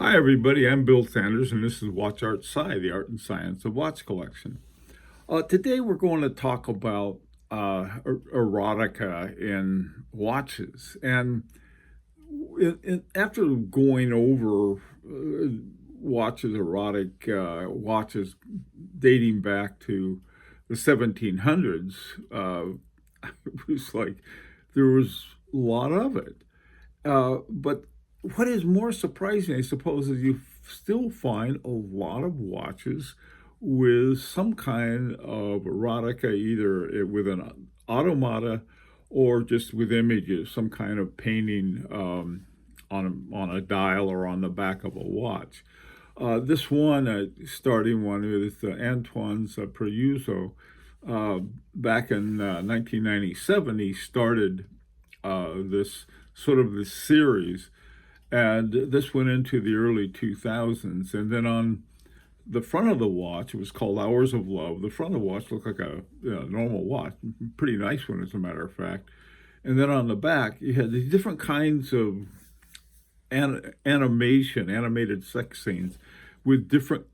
Hi, everybody. I'm Bill Sanders, and this is Watch Art Sci, the art and science of watch collection. Today, we're going to talk about erotica in watches. And after going over watches, erotic watches dating back to the 1700s, it was like there was a lot of it. But what is more surprising, I suppose, is you still find a lot of watches with some kind of erotica, either with an automata or just with images, some kind of painting on a dial or on the back of a watch. This one, starting one with Antoine's Priuso, back in 1997, he started this sort of this series, and this went into the early 2000s. And then on the front of the watch, it was called Hours of Love. The front of the watch looked like a normal watch, pretty nice one, as a matter of fact. And then on the back, you had these different kinds of animated sex scenes with different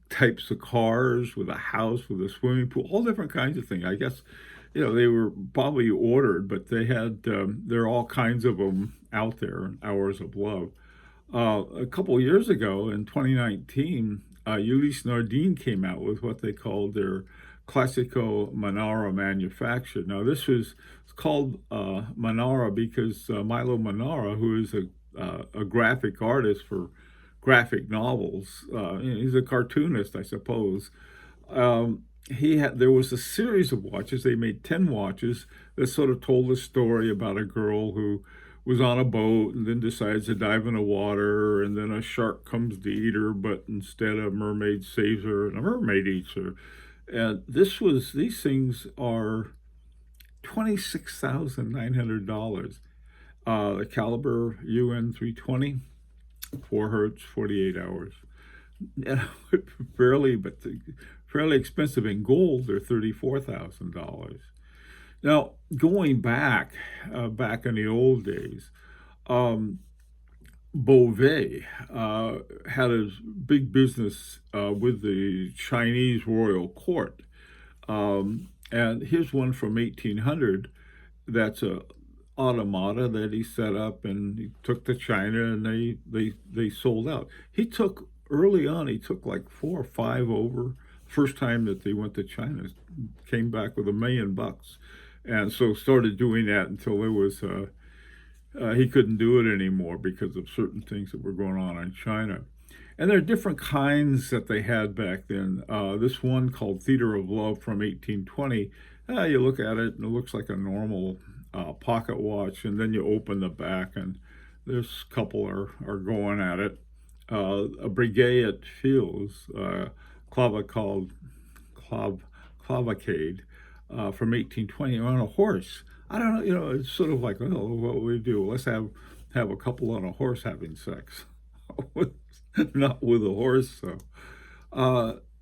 types of cars, with a house, with a swimming pool, all different kinds of things. I guess, they were probably ordered, but they had, there are all kinds of them out there, Hours of Love. A couple of years ago, in 2019, Ulysse Nardin came out with what they called their Classico Manara manufacture. Now, this was called Manara because Milo Manara, who is a graphic artist for graphic novels, he's a cartoonist, I suppose. There was a series of watches. They made 10 watches that sort of told a story about a girl who was on a boat and then decides to dive in the water, and then a shark comes to eat her, but instead a mermaid saves her and a mermaid eats her. And these things are $26,900. The caliber UN 320, 4 hertz, 48 hours. Fairly, but fairly expensive. In gold, they're $34,000. Now, going back in the old days, Beauvais had a big business with the Chinese royal court. And here's one from 1800 that's a automata that he set up, and he took to China, and they sold out. Early on, he took like 4 or 5 over. First time that they went to China, came back with $1 million, and so started doing that until it was he couldn't do it anymore because of certain things that were going on in China. And there are different kinds that they had back then. This one called Theater of Love from 1820. You look at it and it looks like a normal pocket watch, and then you open the back and this couple are going at it. A Breguet at Fields, Clavicade from 1820 on a horse. I don't know, it's sort of like, oh, what we do? Let's have a couple on a horse having sex. Not with a horse, so.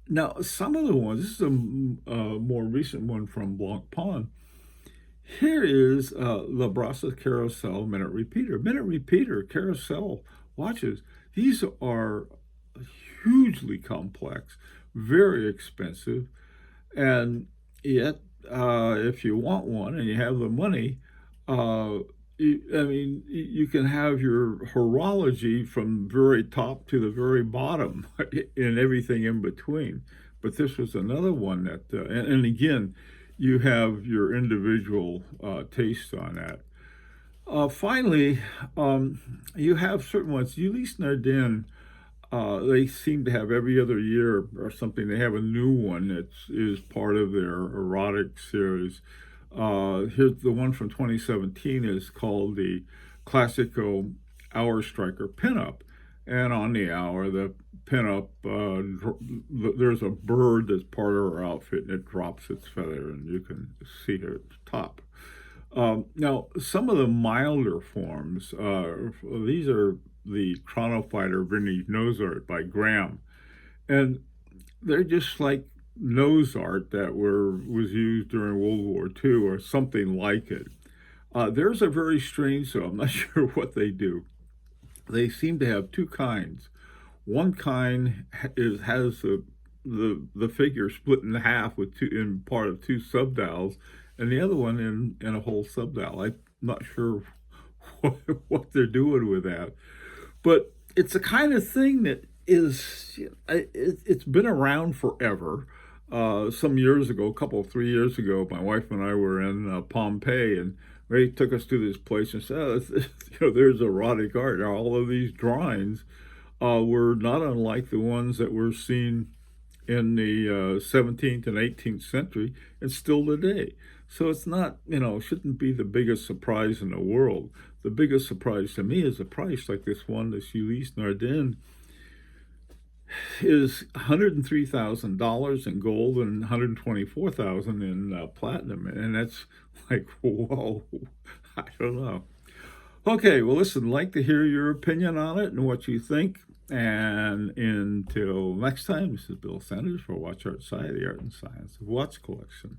Now, some of the ones, this is a more recent one from Blanc Pond. Here is La Brassa Carousel Minute Repeater. Minute Repeater Carousel watches. These are hugely complex, very expensive, and yet, if you want one and you have the money, you can have your horology from very top to the very bottom and everything in between. But this was another one that, and again, you have your individual taste on that. Finally, you have certain ones. Ulysse Nardin, they seem to have every other year or something. They have a new one that is part of their erotic series. Here's the one from 2017 is called the Classico Hour Striker Pinup. And on the hour, the pinup, there's a bird that's part of her outfit, and it drops its feather, and you can see her top. Now, some of the milder forms, these are the Chronofighter Vintage Nose Art by Graham. And they're just like nose art that was used during World War II or something like it. There's a very strange, so I'm not sure what they do. They seem to have two kinds. One kind has the figure split in half with two in part of two subdials, and the other one in a whole subdial. I'm not sure what they're doing with that, but it's the kind of thing that is, it's been around forever. Some years ago, a couple, 3 years ago, my wife and I were in Pompeii, and they took us to this place and said, oh, there's erotic art. All of these drawings were not unlike the ones that were seen in the 17th and 18th century and still today. So it's not, shouldn't be the biggest surprise in the world. The biggest surprise to me is the price, like this one, this Ulysse Nardin, is $103,000 in gold and $124,000 in platinum. And that's like, whoa, I don't know. Okay, well, listen, like to hear your opinion on it and what you think. And until next time, this is Bill Sanders for Watch Art Sci, the Art and Science of Watch Collection.